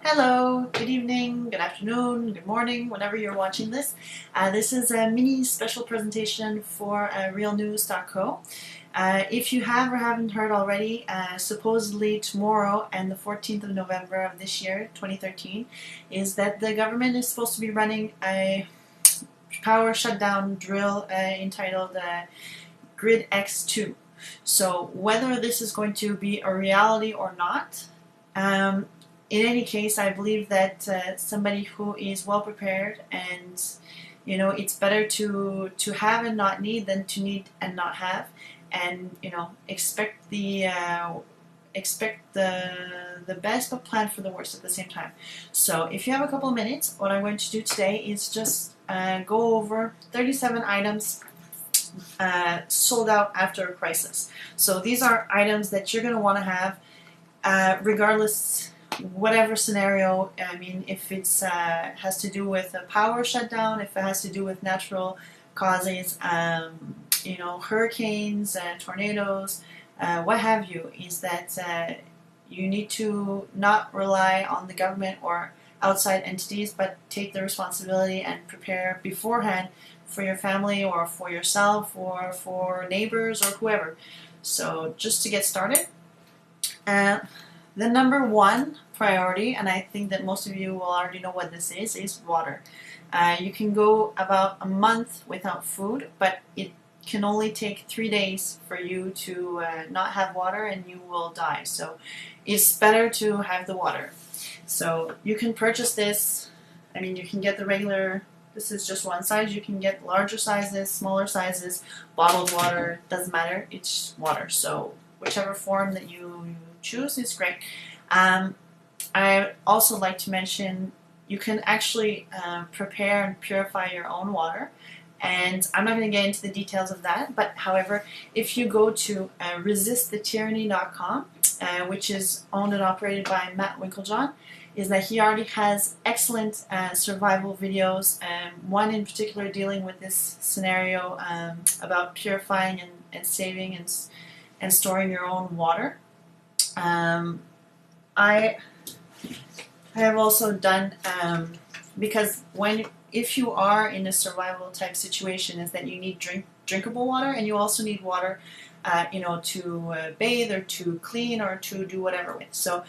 Hello, good evening, good afternoon, good morning, whenever you're watching this. This is a mini special presentation for realnews.co. If you have or haven't heard already, supposedly tomorrow and the 14th of November of this year, 2013, is that the government is supposed to be running a power shutdown drill entitled Grid X2. So whether this is going to be a reality or not, in any case, I believe that somebody who is well prepared and it's better to have and not need than to need and not have, and expect the best but plan for the worst at the same time. So if you have a couple of minutes, what I'm going to do today is just go over 37 items sold out after a crisis. So these are items that you're going to want to have regardless whatever scenario. I mean, if it's has to do with a power shutdown, if it has to do with natural causes, hurricanes, tornadoes, what have you, is that you need to not rely on the government or outside entities, but take the responsibility and prepare beforehand for your family or for yourself or for neighbors or whoever. So just to get started, the number one priority, and I think that most of you will already know what this is water. You can go about a month without food, but it can only take 3 days for you to not have water and you will die. So it's better to have the water. So you can purchase this. I mean, you can get the regular, this is just one size. You can get larger sizes, smaller sizes, bottled water, doesn't matter, it's water. So whichever form that you choose is great. I also like to mention you can actually prepare and purify your own water, and I'm not going to get into the details of that, but however, if you go to resistthetyranny.com, which is owned and operated by Matt Winklejohn, is that he already has excellent survival videos, one in particular dealing with this scenario about purifying and saving and storing your own water. I have also done, because if you are in a survival type situation, is that you need drinkable water, and you also need water to bathe or to clean or to do whatever with. So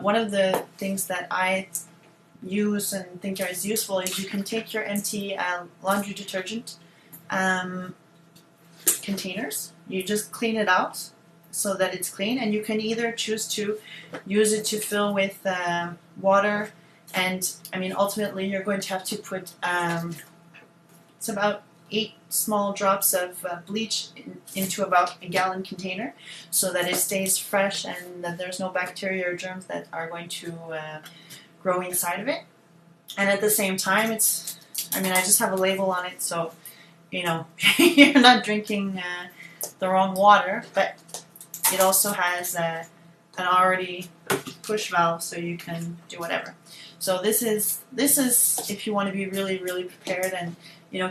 one of the things that I use and think is useful is you can take your empty laundry detergent containers, you just clean it out so that it's clean, and you can either choose to use it to fill with water, and I mean ultimately you're going to have to put it's about 8 small drops of bleach into about a gallon container so that it stays fresh and that there's no bacteria or germs that are going to grow inside of it. And at the same time, I just have a label on it, so you're not drinking the wrong water, but it also has an already push valve, so you can do whatever. So this is if you want to be really, really prepared and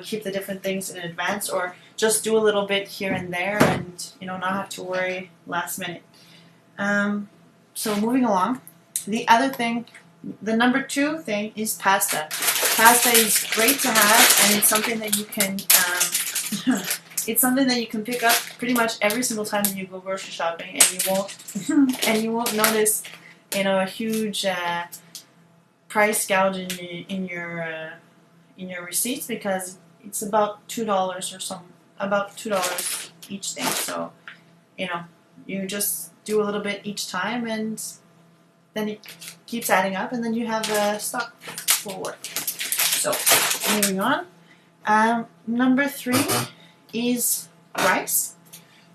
keep the different things in advance, or just do a little bit here and there and not have to worry last minute. So moving along, the other thing, the number 2 thing is pasta. Pasta is great to have, and it's something that you can it's something that you can pick up pretty much every single time that you go grocery shopping, and you won't notice a huge price gouge in your receipts, because it's about $2 about $2 each thing. So you just do a little bit each time, and then it keeps adding up, and then you have a stock full work. So moving on, number 3 is rice.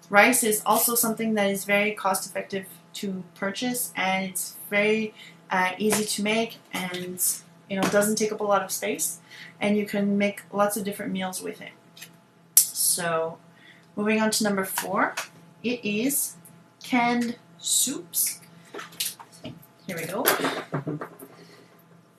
Rice is also something that is very cost effective to purchase, and it's very easy to make, and doesn't take up a lot of space, and you can make lots of different meals with it. So moving on to number 4, it is canned soups. Here we go.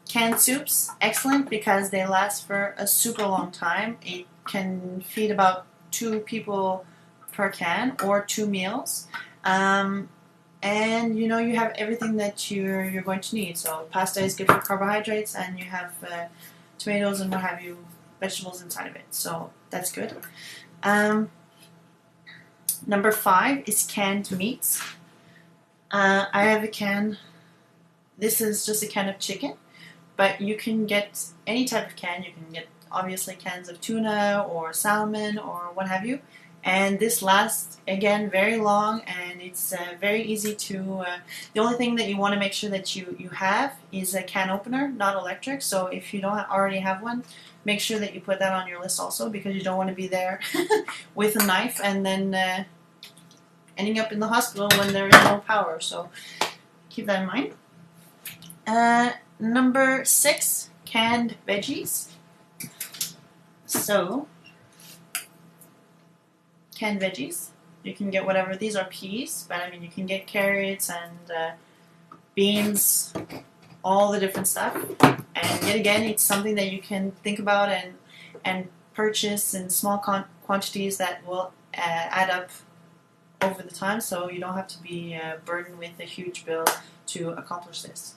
Canned soups, excellent because they last for a super long time. It can feed about 2 people per can, or 2 meals. and you know you have everything that you're going to need. So pasta is good for carbohydrates, and you have tomatoes and what have you, vegetables inside of it. So that's good. Number 5 is canned meats. I have a can. This is just a can of chicken, but you can get any type of can. You can get obviously cans of tuna or salmon or what have you. And this lasts, again, very long, and it's very easy to... the only thing that you want to make sure that you have is a can opener, not electric. So if you don't already have one, make sure that you put that on your list also, because you don't want to be there with a knife and then ending up in the hospital when there is no power. So keep that in mind. Number 6, canned veggies. So, canned veggies, you can get whatever. These are peas, but I mean you can get carrots and beans, all the different stuff. And yet again, it's something that you can think about and purchase in small quantities that will add up over the time, so you don't have to be burdened with a huge bill to accomplish this.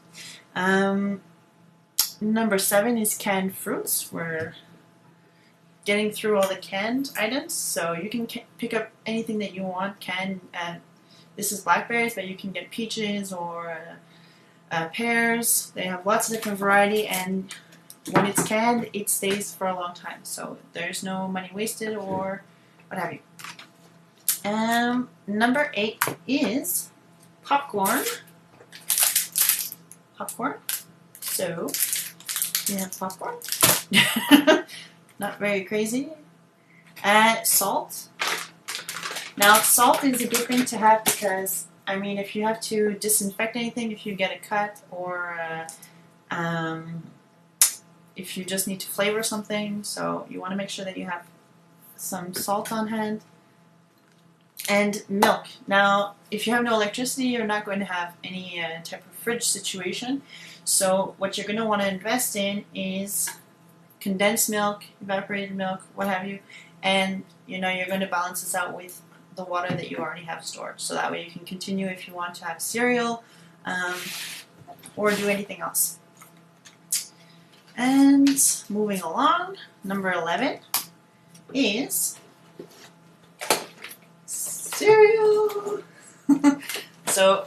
Number 7 is canned fruits. We're getting through all the canned items, so you can pick up anything that you want. This is blackberries, but you can get peaches or pears. They have lots of different variety, and when it's canned, it stays for a long time, so there's no money wasted or what have you. Number 8 is popcorn. Popcorn. So, we have popcorn. Not very crazy. Salt. Now, salt is a good thing to have because, I mean, if you have to disinfect anything, if you get a cut, or if you just need to flavor something, so you want to make sure that you have some salt on hand. And milk. Now, if you have no electricity, you're not going to have any type of fridge situation. So what you're going to want to invest in is condensed milk, evaporated milk, what have you. And, you know, you're going to balance this out with the water that you already have stored. So that way you can continue if you want to have cereal or do anything else. And moving along, number 11 is... cereal. So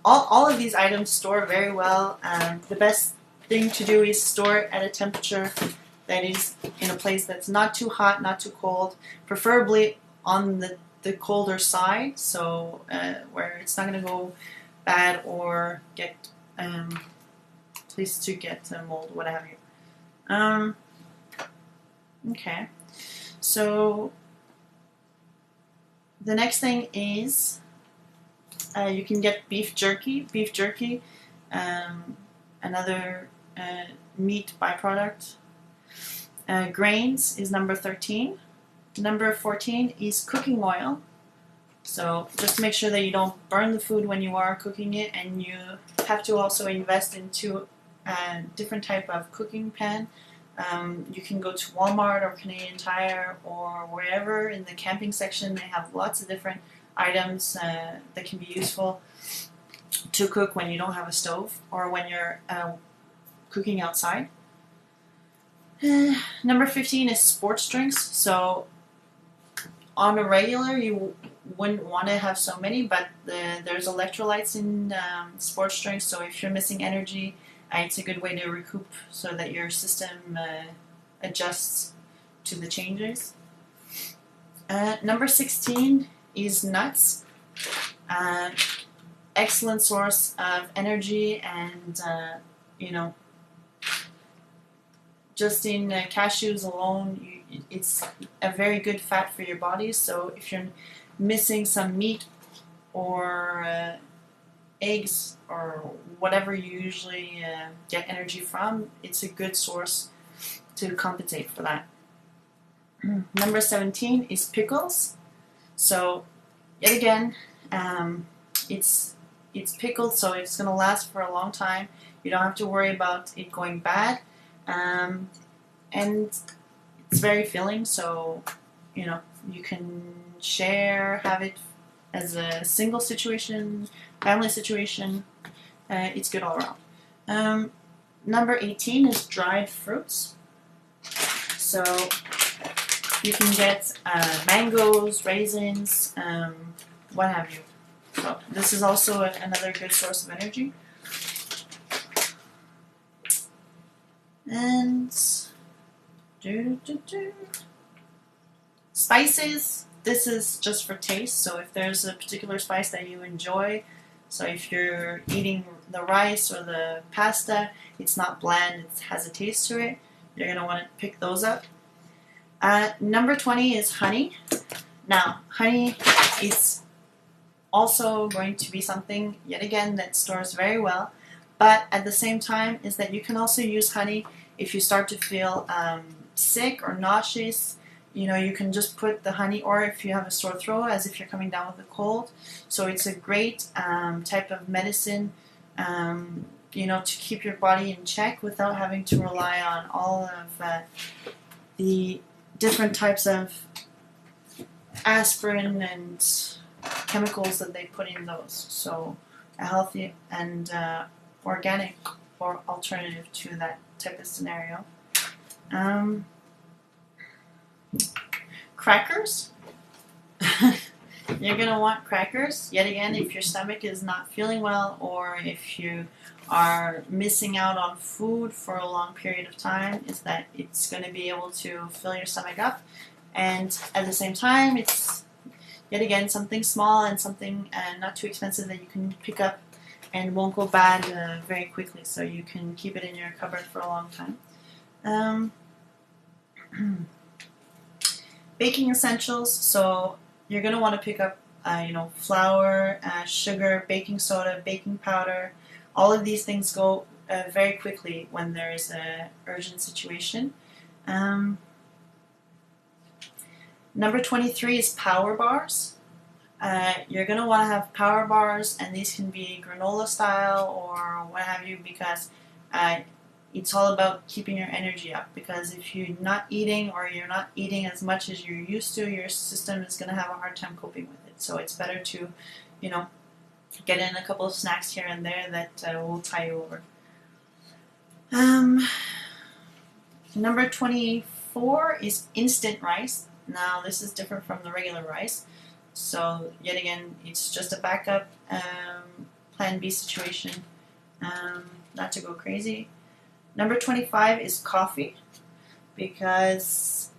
all of these items store very well. The best thing to do is store it at a temperature that is in a place that's not too hot, not too cold, preferably on the colder side, so where it's not going to go bad or get please to get mold, what have you. Okay, so the next thing is you can get beef jerky. Beef jerky, another meat byproduct. Grains is number 13. Number 14 is cooking oil. So just make sure that you don't burn the food when you are cooking it, and you have to also invest into a different type of cooking pan. You can go to Walmart or Canadian Tire or wherever in the camping section. They have lots of different items that can be useful to cook when you don't have a stove or when you're cooking outside. Number 15 is sports drinks. So on a regular, you wouldn't want to have so many, but there's electrolytes in sports drinks, so if you're missing energy, it's a good way to recoup so that your system adjusts to the changes. Number 16 is nuts. Excellent source of energy, and you know, just in cashews alone, it's a very good fat for your body. So if you're missing some meat or eggs or whatever you usually get energy from, it's a good source to compensate for that. Number 17 is pickles. So yet again, it's pickled, so it's going to last for a long time. You don't have to worry about it going bad. And it's very filling, so you know you can share, have it as a single situation, family situation, it's good all around. Number 18 is dried fruits. So you can get mangoes, raisins, what have you. So this is also another good source of energy. And spices. This is just for taste. So if there's a particular spice that you enjoy, so if you're eating the rice or the pasta, it's not bland, it has a taste to it, you're going to want to pick those up. Number 20 is honey. Now, honey is also going to be something, yet again, that stores very well, but at the same time is that you can also use honey if you start to feel sick or nauseous. You know, you can just put the honey, or if you have a sore throat, as if you're coming down with a cold. So it's a great type of medicine, you know, to keep your body in check without having to rely on all of the different types of aspirin and chemicals that they put in those. So a healthy and organic or alternative to that type of scenario. Crackers. You're going to want crackers, yet again, if your stomach is not feeling well, or if you are missing out on food for a long period of time, is that it's going to be able to fill your stomach up, and at the same time, it's yet again something small and something not too expensive that you can pick up and won't go bad very quickly, so you can keep it in your cupboard for a long time. Baking essentials. So you're going to want to pick up, you know, flour, sugar, baking soda, baking powder. All of these things go very quickly when there is an urgent situation. Number 23 is power bars. You're going to want to have power bars, and these can be granola style or what have you, because it's all about keeping your energy up, because if you're not eating, or you're not eating as much as you're used to, your system is going to have a hard time coping with it. So it's better to, you know, get in a couple of snacks here and there that will tie you over. Number 24 is instant rice. Now this is different from the regular rice. So yet again, it's just a backup plan B situation, not to go crazy. Number 25 is coffee, because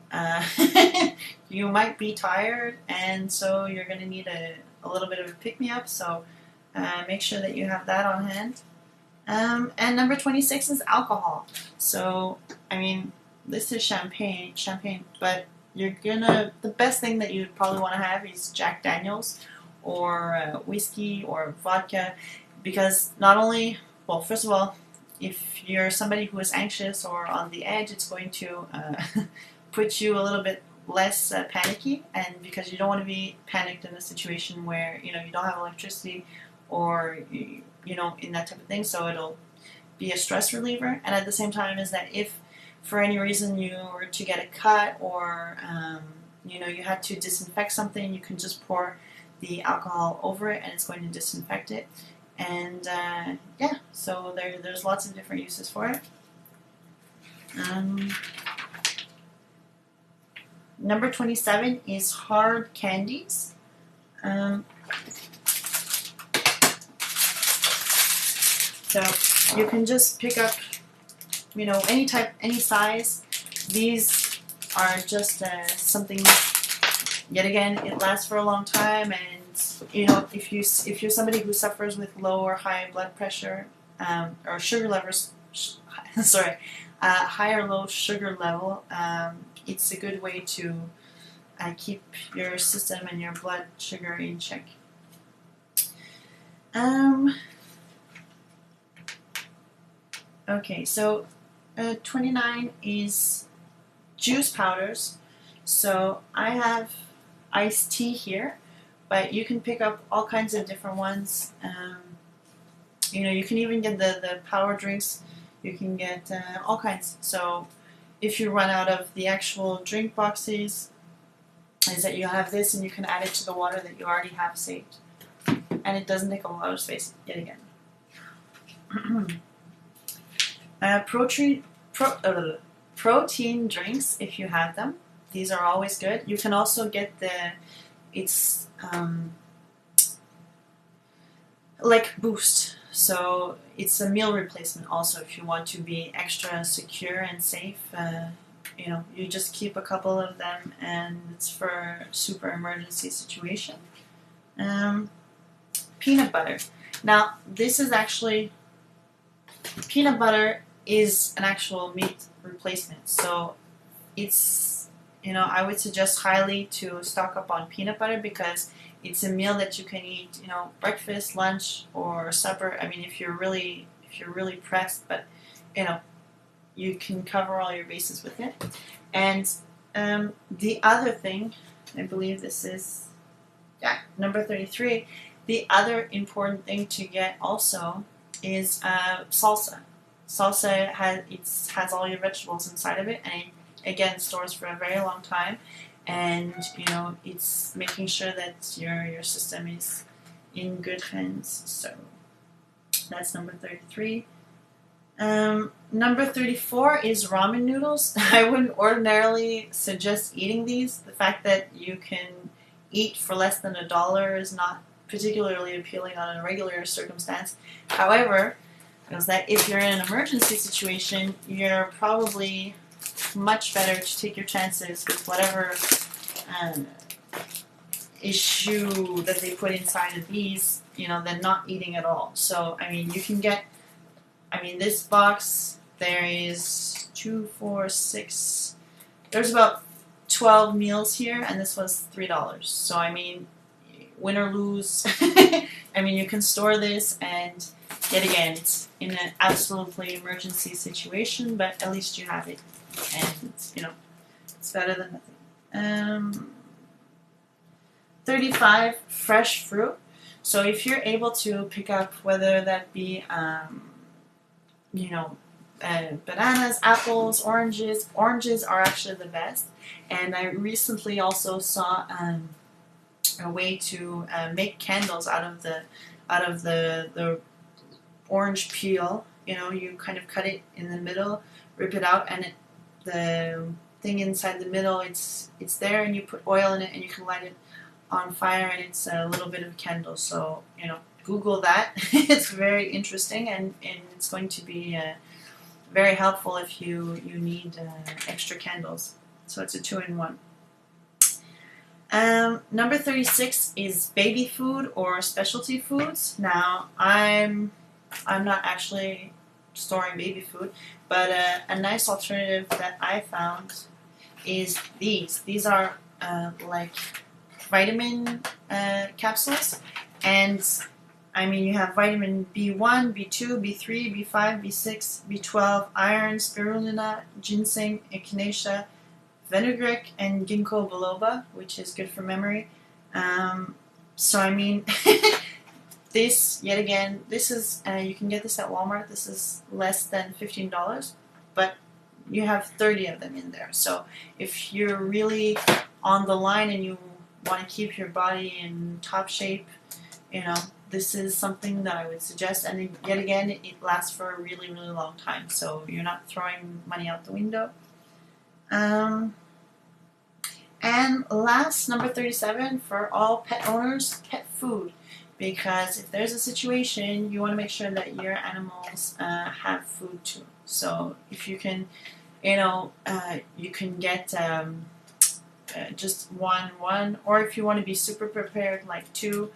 you might be tired, and so you're going to need a little bit of a pick-me-up, so make sure that you have that on hand. And number 26 is alcohol. So, I mean, this is champagne, but the best thing that you'd probably want to have is Jack Daniels or whiskey or vodka, because not only, well, first of all, if you're somebody who is anxious or on the edge, it's going to put you a little bit less panicky, and because you don't want to be panicked in a situation where, you know, you don't have electricity, or you know, in that type of thing, so it'll be a stress reliever. And at the same time is that if for any reason you were to get a cut, or you know, you had to disinfect something, you can just pour the alcohol over it and it's going to disinfect it. And yeah, so there's lots of different uses for it. Number 27 is hard candies. So you can just pick up, you know, any type, any size. These are just something, yet again, it lasts for a long time, and you know, if you're somebody who suffers with low or high blood pressure, or sugar levels, high or low sugar level, it's a good way to keep your system and your blood sugar in check. Okay, so 29 is juice powders. So I have iced tea here, but you can pick up all kinds of different ones. You know, you can even get the power drinks. You can get all kinds. So if you run out of the actual drink boxes, is that you have this and you can add it to the water that you already have saved. And it doesn't take a lot of space, yet again. Protein drinks, if you have them. These are always good. You can also get it's like Boost. So it's a meal replacement also if you want to be extra secure and safe. You just keep a couple of them and it's for super emergency situation. Peanut butter. Now, this is actually, peanut butter is an actual meat replacement. So it's, I would suggest highly to stock up on peanut butter because it's a meal that you can eat, breakfast, lunch, or supper. I mean, if you're really pressed, but, you can cover all your bases with it. And the other thing, I believe this is, number 33. The other important thing to get also is salsa. Salsa has all your vegetables inside of it, and it, again, stores for a very long time. And it's making sure that your system is in good hands. So that's number 33. Number 34 is ramen noodles. I wouldn't ordinarily suggest eating these. The fact that you can eat for less than $1 is not particularly appealing on a regular circumstance. However, is that if you're in an emergency situation, you're probably much better to take your chances with whatever issue that they put inside of these, than not eating at all. So, you can get, this box, there is 2, 4, 6, there's about 12 meals here, and this was $3. So, win or lose, you can store this, and yet again, it's in an absolutely emergency situation, but at least you have it, and, it's better than nothing. 35, fresh fruit. So if you're able to pick up, whether that be, bananas, apples, oranges. Oranges are actually the best. And I recently also saw a way to make candles out of the orange peel. You kind of cut it in the middle, rip it out, and the thing inside the middle, it's there, and you put oil in it, and you can light it on fire, and it's a little bit of a candle. So Google that. It's very interesting, and it's going to be very helpful if you need extra candles. So it's a 2-in-1. Number 36 is baby food or specialty foods. Now, I'm not actually storing baby food, but a nice alternative that I found is these. These are like vitamin capsules, and you have vitamin B1, B2, B3, B5, B6, B12, iron, spirulina, ginseng, echinacea, fenugreek, and ginkgo biloba, which is good for memory. This, yet again, this is, you can get this at Walmart. This is less than $15, but you have 30 of them in there. So if you're really on the line and you want to keep your body in top shape, this is something that I would suggest. And yet again, it lasts for a really, really long time. So you're not throwing money out the window. And last, number 37, for all pet owners, pet food. Because if there's a situation, you want to make sure that your animals have food too. So if you can, you can get just one, or if you want to be super prepared, like 2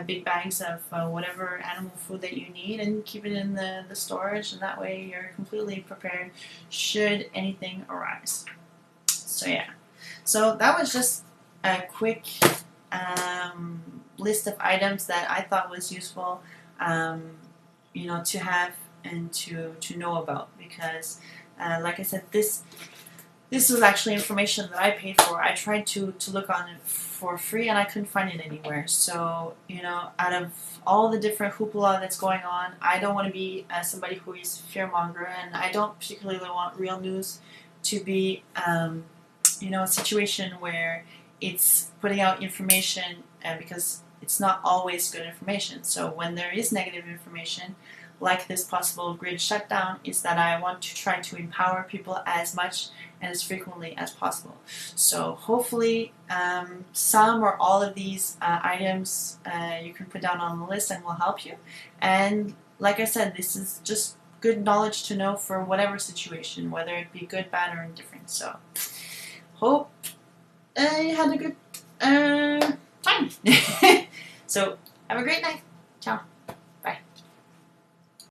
big bags of whatever animal food that you need, and keep it in the storage, and that way you're completely prepared should anything arise. So yeah, so that was just a quick list of items that I thought was useful, to have and to know about, because like I said, this was actually information that I paid for. I tried to look on it for free, and I couldn't find it anywhere. So, out of all the different hoopla that's going on, I don't want to be somebody who is fearmonger, and I don't particularly want real news to be, a situation where it's putting out information because it's not always good information. So when there is negative information, like this possible grid shutdown, is that I want to try to empower people as much and as frequently as possible. So hopefully some or all of these items you can put down on the list and will help you. And like I said, this is just good knowledge to know for whatever situation, whether it be good, bad, or indifferent. So hope you had a good time. So have a great night.